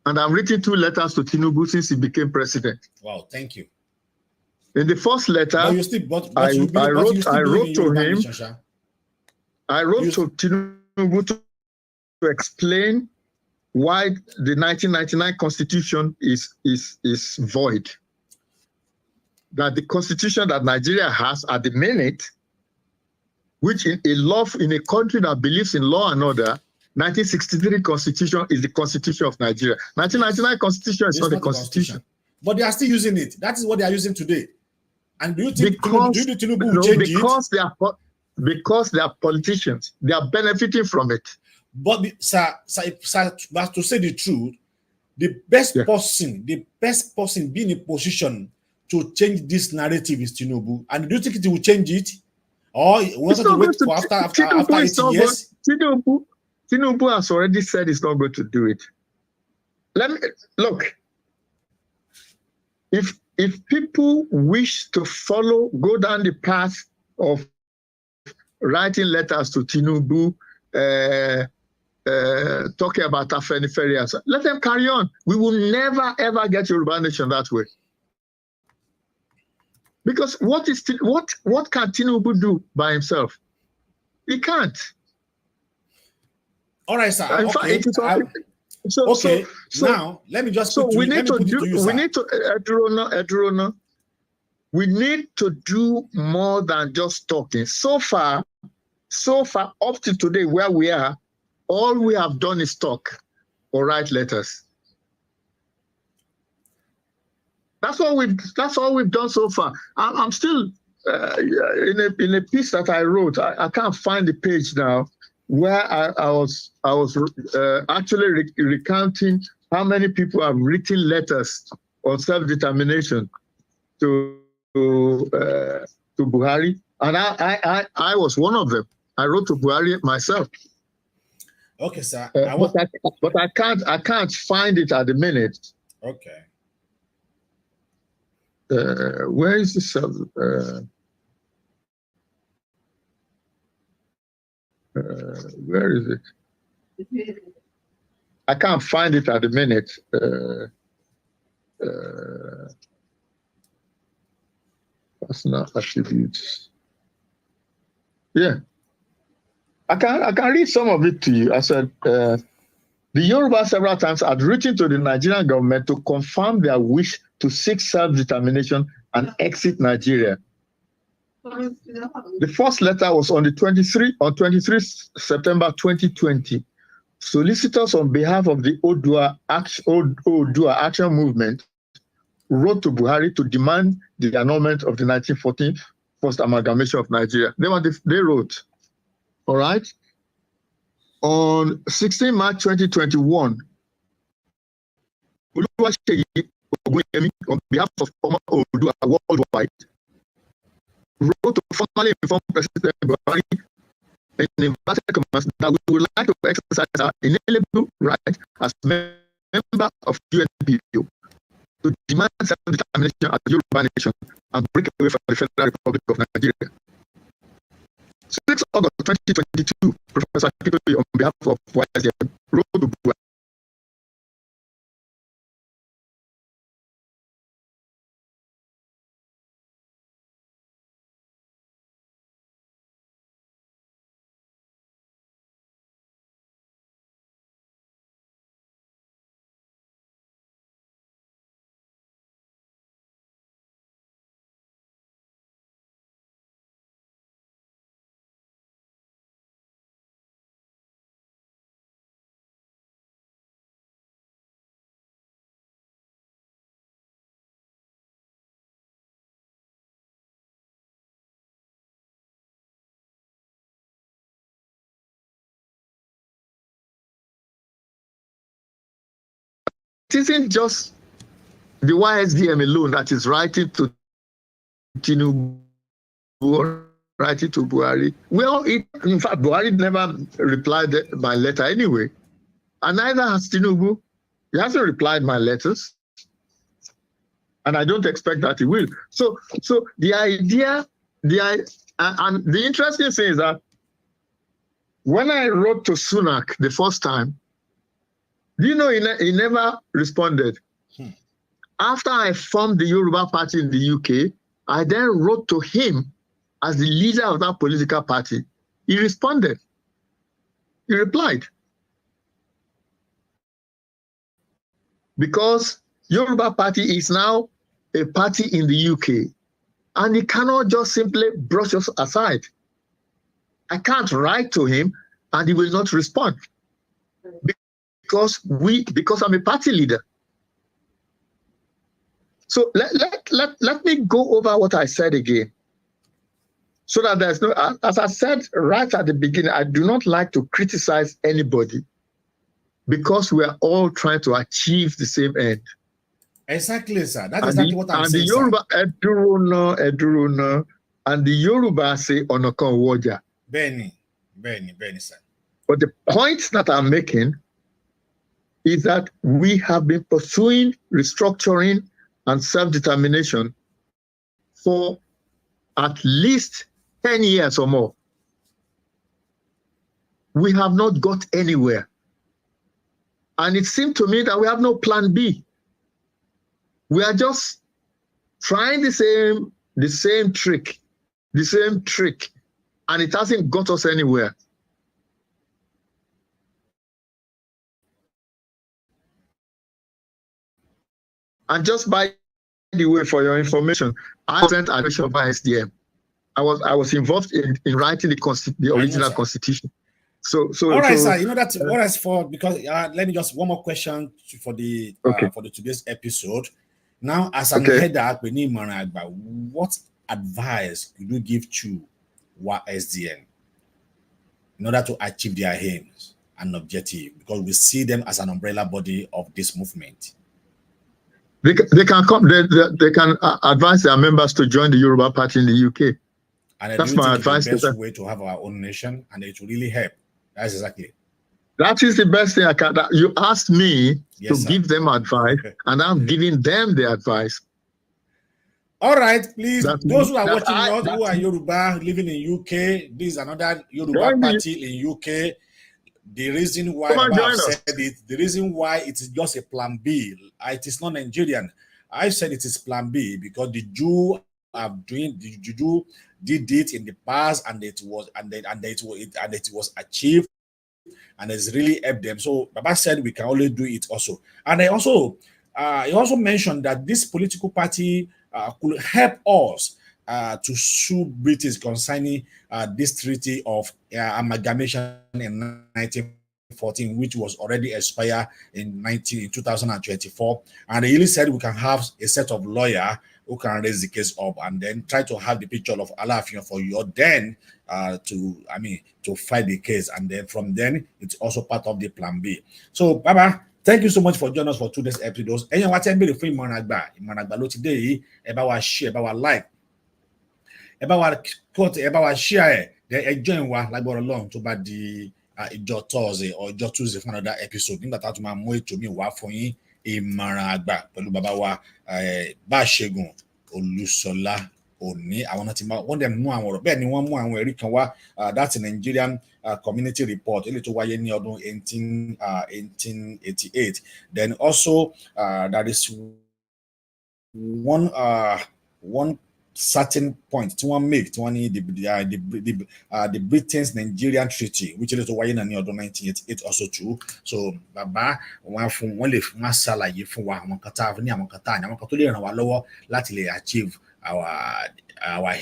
and I've written 2 letters to Tinubu since he became president. Wow, thank you. In the first letter, I wrote to Tinubu to explain why the 1999 Constitution is void. That the Constitution that Nigeria has at the minute, which in a country that believes in law and order, 1963 Constitution is the Constitution of Nigeria. 1999 Constitution is not the Constitution. But they are still using it. That is what they are using today. And do you think Tinubu will change it? Because they are politicians. They are benefiting from it. But but to say the truth, the best person being in a position to change this narrative is Tinubu. And do you think it will change it? Or we want to wait for after 18 years? Tinubu has already said he's not going to do it. Look. If people wish to go down the path of writing letters to Tinubu, talking about Afenifere, let them carry on. We will never ever get Yoruba nation that way. Because what can Tinubu do by himself? He can't. All right, sir. Now let me just. We need to do more than just talking. So far, up to today, where we are, all we have done is talk or write letters. That's all we've done so far. I'm still in a piece that I wrote. I can't find the page now, where I was actually recounting how many people have written letters on self-determination to Buhari, and I was one of them. I wrote to Buhari myself. Okay, sir. But I can't find it at the minute. Okay. Where is the where is it? I can't find it at the minute. Personal attributes. Yeah. I can read some of it to you. I said, the Yoruba several times had written to the Nigerian government to confirm their wish to seek self-determination and exit Nigeria. The first letter was on 23 September 2020. Solicitors on behalf of the Odua Action Movement wrote to Buhari to demand the annulment of the 1914 First Amalgamation of Nigeria. They wrote, all right? On 16 March 2021, on behalf of Odua worldwide, wrote to formally inform President Buhari in inverted commas that we would like to exercise our inalienable right as member of UNPO to demand self-determination as a Yoruba nation and break away from the Federal Republic of Nigeria. 6 August 2022, Professor Pelu on behalf of YSDM wrote to Buhari. It isn't just the YSDM alone that is writing to Tinubu, writing to Buhari. Well, in fact, Buhari never replied my letter anyway, and neither has Tinubu. He hasn't replied my letters, and I don't expect that he will. So the idea, and the interesting thing is that when I wrote to Sunak the first time, he never responded. After I formed the Yoruba Party in the UK, I then wrote to him as the leader of that political party. He responded. He replied. Because Yoruba Party is now a party in the UK, and he cannot just simply brush us aside. I can't write to him and he will not respond because I'm a party leader. So let me go over what I said again, so that there's no, as I said right at the beginning, I do not like to criticize anybody because we are all trying to achieve the same end. Exactly, sir. That's exactly what I'm saying. And the Yoruba, Eduruna, and the Yoruba say Onokan Woja. Benny, sir. But the point that I'm making is that we have been pursuing restructuring and self-determination for at least 10 years or more. We have not got anywhere. And it seemed to me that we have no plan B. We are just trying the same trick, and it hasn't got us anywhere. And just by the way, for your information, I sent a question by SDM. I was involved in writing the original constitution. So all right, sir. You know that's what is for, because let me just one more question for the today's episode. Now, as an header, Imoran Agba, what advice would you give to SDN in order to achieve their aims and objective? Because we see them as an umbrella body of this movement. They can come. They can advise their members to join the Yoruba Party in the UK. And that's my advice. The best way to have our own nation, and it will really help. That's exactly. That is the best thing I can. You asked me to give them advice, and I'm giving them the advice. All right, please. Those who are watching us, who are Yoruba living in UK, this is another Yoruba party in UK. The reason why I've said it, the reason why it is just a plan B, it is not Nigerian. I said it is plan B because the Jew did it in the past, and it was achieved, and it's really helped them. So Baba said we can only do it also. And he also mentioned that this political party could help us to sue British concerning this treaty of amalgamation in 1914, which was already expired in 2024. And he really said we can have a set of lawyers who can raise the case up and then try to have the picture of Alaafin for you, then to fight the case. And then from then, it's also part of the plan B. So, Baba, thank you so much for joining us for today's episode. And what I'm really free Imoran Agba ló ti dé yìí, ẹ bá wa share, ẹ bá wa like. ẹ bá wa cut, ẹ bá wa share ẹ join wa lágbára Ọlọ́run tó bá di ìjọ Thursday or ìjọ Tuesday fún another episode nígbà tá a tún máa mú ètò mi wá fún yín, ìmọ̀ràn àgbà pẹ̀lú bàbá wa Báṣẹ́gun Olusola òní. àwọn náà ti máa wọ́n dẹ̀ mú àwọn ọ̀rọ̀ bẹ́ẹ̀ ni wọ́n mú àwọn ẹ̀rí kan wá, that's Nigerian community report eléyìí tó wáyé ní ọdún 1888. Then also there is one certain point tí wọ́n make tí wọ́n ní the Britain's Nigerian Treaty which eléyìí tó wáyé náà ní ọdún 1988 also too. So bàbá wọ́n lè wọ́n ṣàlàyé fún wa àwọn kan tá a ní àwọn kan tá a ní àwọn kan tó lè ràn wá lọ́wọ́ láti lè achieve our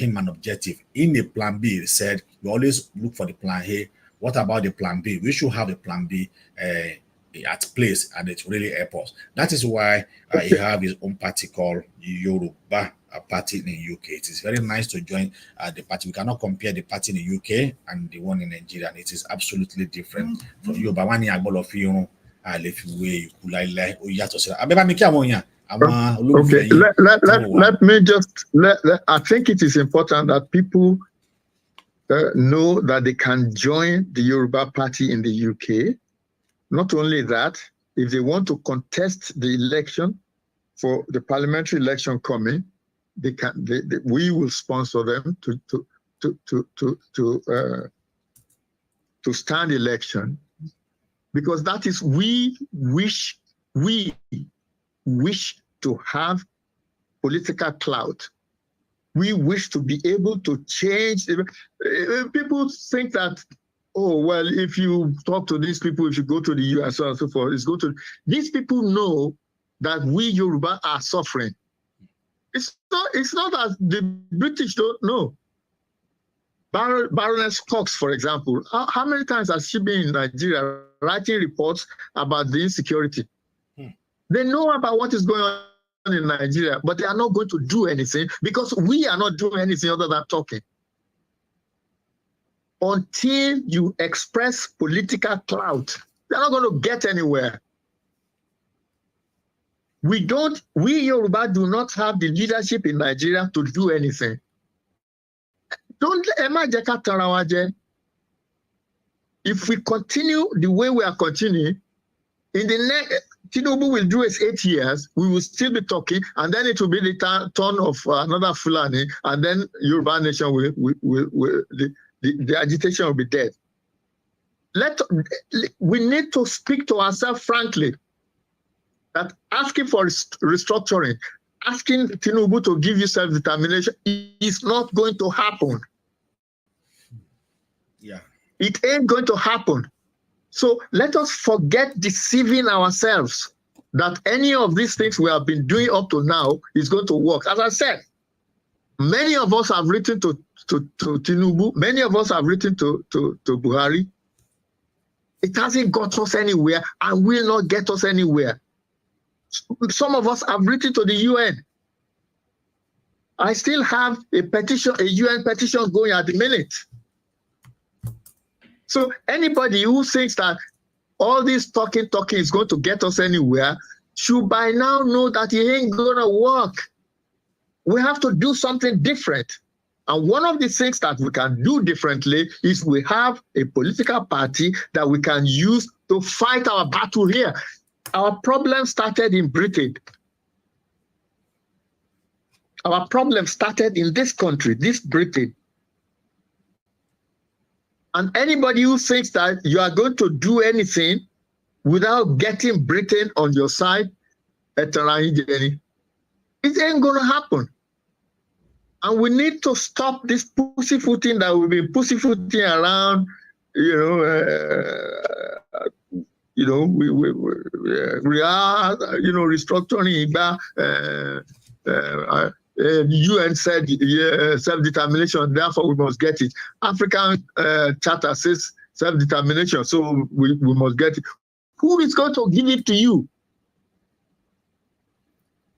aim and objective. In a plan B, he said, we always look for the plan A. What about the plan B? We should have the plan B at place, and it really help us. That is why he have his own party called Yoruba Party in the UK. It is very nice to join the party. We cannot compare the party in the UK and the one in Nigeria. It is absolutely different. From Yoruba one in Agba of Yorun, Lefiwe, Ikulaile, Oyatosira. Abeba mi ki àwọn èèyàn. Okay, let me just I think it is important that people know that they can join the Yoruba Party in the UK. Not only that, if they want to contest the election for the parliamentary election coming, they can. We will sponsor them to stand election, because that is we wish to have political clout. We wish to be able to change. People think that, oh, well, if you talk to these people, if you go to the US, so on and so forth, these people know that we Yoruba are suffering. It's not that the British don't know. Baroness Cox, for example, how many times has she been in Nigeria writing reports about the insecurity? They know about what is going on in Nigeria, but they are not going to do anything because we are not doing anything other than talking. Until you express political clout, they're not going to get anywhere. We Yoruba do not have the leadership in Nigeria to do anything. If we continue the way we are continuing, in the next, Tinubu will do his 8 years, we will still be talking, and then it will be the turn of another Fulani, and then Yoruba nation the agitation will be dead. We need to speak to ourselves frankly, that asking for restructuring, asking Tinubu to give you self-determination is not going to happen. Yeah. It ain't going to happen. So let us forget deceiving ourselves that any of these things we have been doing up to now is going to work. As I said, many of us have written to Tinubu, many of us have written to Buhari. It hasn't got us anywhere and will not get us anywhere. Some of us have written to the UN. I still have a petition, a UN petition going at the minute. So anybody who thinks that all this talking is going to get us anywhere should by now know that it ain't gonna work. We have to do something different. And one of the things that we can do differently is we have a political party that we can use to fight our battle here. Our problem started in Britain. Our problem started in this country, this Britain. And anybody who thinks that you are going to do anything without getting Britain on your side, it ain't going to happen. And we need to stop this pussyfooting that we've been pussyfooting around, we are, restructuring Agba. UN said self-determination, therefore we must get it. African Charter says self-determination, so we must get it. Who is going to give it to you?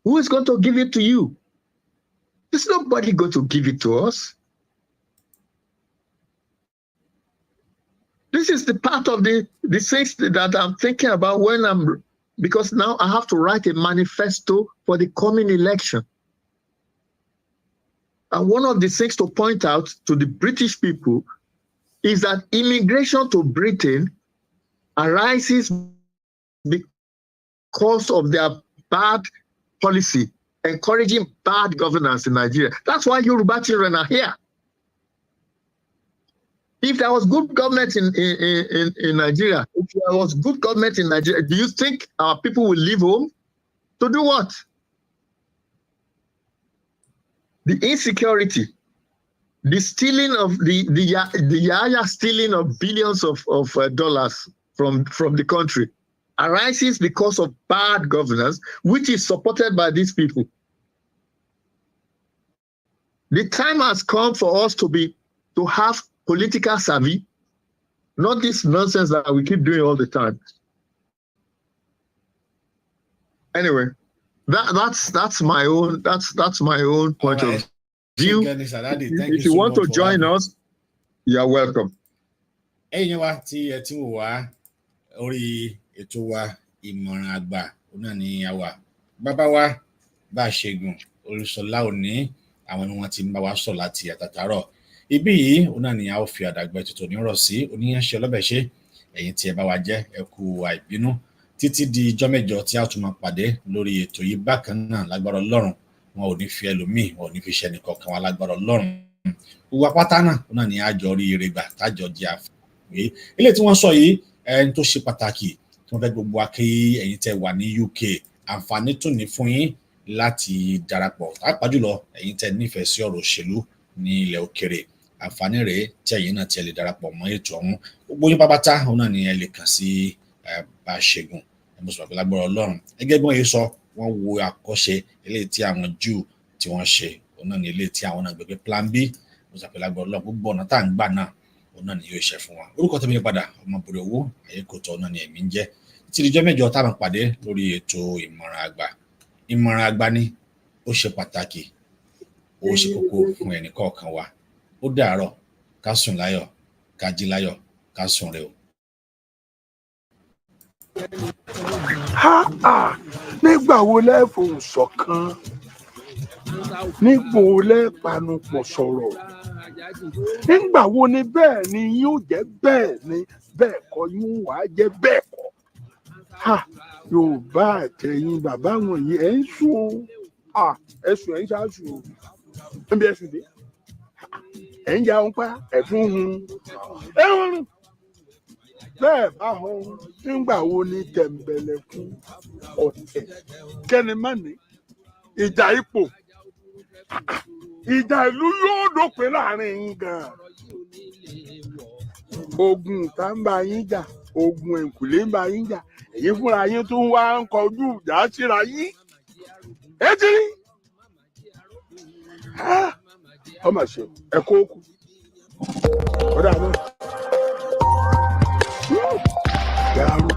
Who is going to give it to you? There's nobody going to give it to us. This is the part of the things that I'm thinking about because now I have to write a manifesto for the coming election. And one of the things to point out to the British people is that immigration to Britain arises because of their bad policy, encouraging bad governance in Nigeria. That's why Yoruba children are here. If there was good government in Nigeria, if there was good government in Nigeria, do you think our people will leave home? To do what? The insecurity, the stealing of the Yaya stealing of billions of dollars from the country arises because of bad governance, which is supported by these people. The time has come for us to have political savvy, not this nonsense that we keep doing all the time. Anyway, that's my own point of view. If you want to join us, you are welcome. Ẹ̀yin tí ẹ ti wò wá orí ètò wa Ìmọ̀ràn Àgbà náà ni a wà. Bàbá wa bá Ṣẹ́gun Olusola òní àwọn ni wọ́n ti ń bá wa sọ láti àtàtàárọ̀. Ibi yìí náà ni a ó fi àdàgbà ètò ní ọ̀rọ̀ sí oníyanṣẹ́ ọlọ́bẹ̀ṣẹ́. Ẹ̀yin tí ẹ bá wa jẹ́ ẹ kú àìbínú títí di ijọ́ mẹ́jọ tí a tún máa pàdé lórí ètò yìí bákan náà lágbára Ọlọ́run. Wọn ò ní fi ẹlòmíì, wọn ò ní fi ṣe ẹnìkankan wa lágbára Ọlọ́run. Gbogbo apáta náà ni àjọ rí ire gbà tájọ jẹ àfẹ́. Ilé tí wọ́n sọ yìí ẹni tó ṣe pàtàkì tí wọ́n fẹ́ gbogbo akẹ́ ẹ̀yin tẹ́ wà ní UK àǹfààní tún ní fún yín láti darapọ̀ pàápàá jùlọ ẹ̀yin tẹ́ nífẹ̀ẹ́ sí ọ̀rọ̀ òṣèlú ní ilẹ̀ òkèrè. Àǹfààní rèé tí ẹ̀yin náà ti lè darapọ̀ mọ́ ètò ọ̀hún. Gbogbo yín pátá náà ni ẹ lè kàn sí bá Ṣẹ́gun mo sọ pé lágbára Ọlọ́run. Gẹ́gẹ́ bí wọ́n yìí sọ wọ́n wo àkọ́ṣe eléyìí tí àwọn Júù tí wọ́n ṣe náà ni eléyìí tí àwọn náà gbé pé plan B mo sọ pé lágbára Ọlọ́run gbogbo ọ̀nà tá à ń gbà náà náà ni yóò ṣe fún wa. Orúkọ tèmi padà Omoboriowo Ayékòtò náà ni èmi ń jẹ́. Títí dijọ́ mẹ́jọ tá a máa pàdé lórí ètò Ìmọ̀ràn Àgbà. Ìmọ̀ràn Àgbà ni ó ṣe pàtàkì ó ṣe kókó fún ẹnì kọ̀ọ̀kan wa. Ó dàárọ̀ ká sùn láyọ̀ ká jí láyọ̀ ká sùn rẹ̀ o. Nígbà wo lẹ́ fohùn ṣọ̀kan? Nígbà wo lẹ́ panupọ̀ sọ̀rọ̀? Nígbà wo ni bẹ́ẹ̀ ni yóò jẹ́ bẹ́ẹ̀ ni bẹ́ẹ̀ kọ́ yóò wá jẹ́ bẹ́ẹ̀ kọ́? Yorùbá àtẹ̀yìn bàbá wọ̀nyí ẹ̀ ń sùn o. Ẹ̀sùn ẹ̀ ń ṣáàṣù o. Níbi ẹ̀sùn dé. Ẹ̀ ń ya ohun pa ẹ̀fún hun. Ẹ̀ ń rún. Bẹ́ẹ̀ bá hàn nígbà wo ni tẹ̀m̀bẹ̀lẹ̀kún ọ̀tẹ̀ kẹ́ni má ní ìjà ipò ìjà ìlú yóò dópin láàrin yín gan-an. Ogun ìta ń bá yín jà, ogun ẹ̀kùlé ń bá yín jà, èyí fúnra yín tó ń wá ń kọjú ìjà síra yín. Etí ọmọ ṣe ẹ̀kọ́ òkú ọ̀dà náà. Garo.